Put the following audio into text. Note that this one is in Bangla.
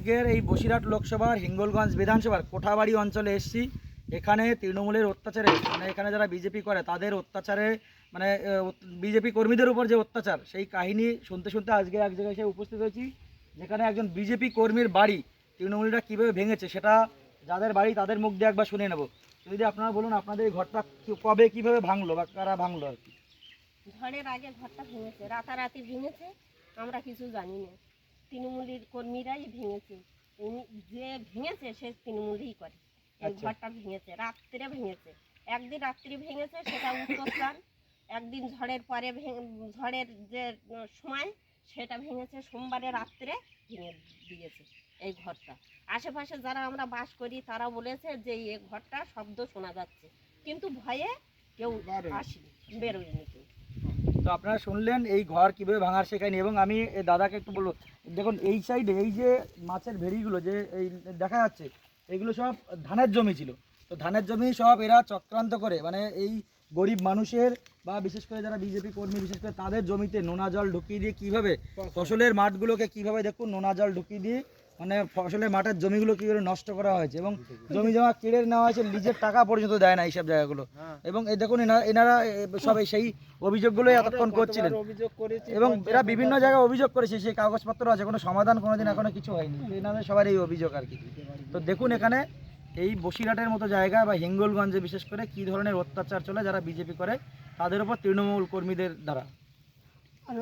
আজকের এই বসিরহাট লোকসভার হিঙ্গলগঞ্জ বিধানসভার কোঠাবাড়ি অঞ্চলে এসেছি। এখানে তৃণমূলের অত্যাচারে মানে এখানে যারা বিজেপি করে তাদের অত্যাচারে মানে বিজেপি কর্মীদের উপর যে অত্যাচার সেই কাহিনী শুনতে শুনতে আজকে এক জায়গায় এসে উপস্থিত হয়েছি, যেখানে একজন বিজেপি কর্মীর বাড়ি তৃণমূলীরা কীভাবে ভেঙেছে সেটা যাদের বাড়ি তাদের মুখ দিয়ে একবার শুনে নেব। যদি আপনারা বলুন আপনাদের এই ঘরটা কবে কীভাবে ভাঙলো বা কারা ভাঙলো আর কি? ঝড়ের আগে ঘরটা ভেঙেছে, রাতারাতি ভেঙেছে, আমরা কিছু জানি না। তৃণমূলের কর্মীরাই ভেঙেছে, উনি যে ভেঙেছে সে তৃণমূলই করে। এই ঘরটা ভেঙেছে, রাত্রে ভেঙেছে, একদিন রাত্রি ভেঙেছে সেটা উত্তরপ্রাণ, একদিন ঝড়ের পরে ঝড়ের যে সময় সেটা ভেঙেছে, সোমবারে রাত্রে ভেঙে দিয়েছে এই ঘরটা। আশেপাশে যারা আমরা বাস করি তারা বলেছে যে এই ঘরটা শব্দ শোনা যাচ্ছে, কিন্তু ভয়ে কেউ আসেনি, বেরোয়নি কেউ। তো আপনারা শুনলেন এই ঘর কীভাবে ভাঙার শেখায়নি। এবং আমি এই দাদাকে একটু বলবো, দেখুন এই সাইডে এই যে মাছের ভেড়িগুলো যে এই দেখা যাচ্ছে এগুলো সব ধানের জমি ছিল। তো ধানের জমি সব এরা চক্রান্ত করে মানে এই গরিব মানুষের বা বিশেষ করে যারা বিজেপি কর্মী বিশেষ করে তাদের জমিতে নোনা জল ঢুকিয়ে দিয়ে কীভাবে ফসলের মাঠগুলোকে কীভাবে দেখুন নোনা জল ঢুকিয়ে দিয়ে মানে ফসলের মাঠের জমিগুলো কীভাবে নষ্ট করা হয়েছে এবং জমি জমা কেড়ে নেওয়া হয়েছে, লিজের টাকা পর্যন্ত দেয় না এইসব জায়গাগুলো। এবং এই দেখুন এনারা সবাই সেই অভিযোগগুলোই এতক্ষণ করছিলেন এবং এরা বিভিন্ন জায়গায় অভিযোগ করেছে, সেই কাগজপত্র আছে, কোনো সমাধান কোনোদিন এখনো কিছু হয়নি। এনাদের সবার এই অভিযোগ আর কি। তো দেখুন এখানে এই বসিরহাটের মতো জায়গা বা হিঙ্গলগঞ্জে বিশেষ করে কী ধরনের অত্যাচার চলে যারা বিজেপি করে তাদের উপর তৃণমূল কর্মীদের দ্বারা।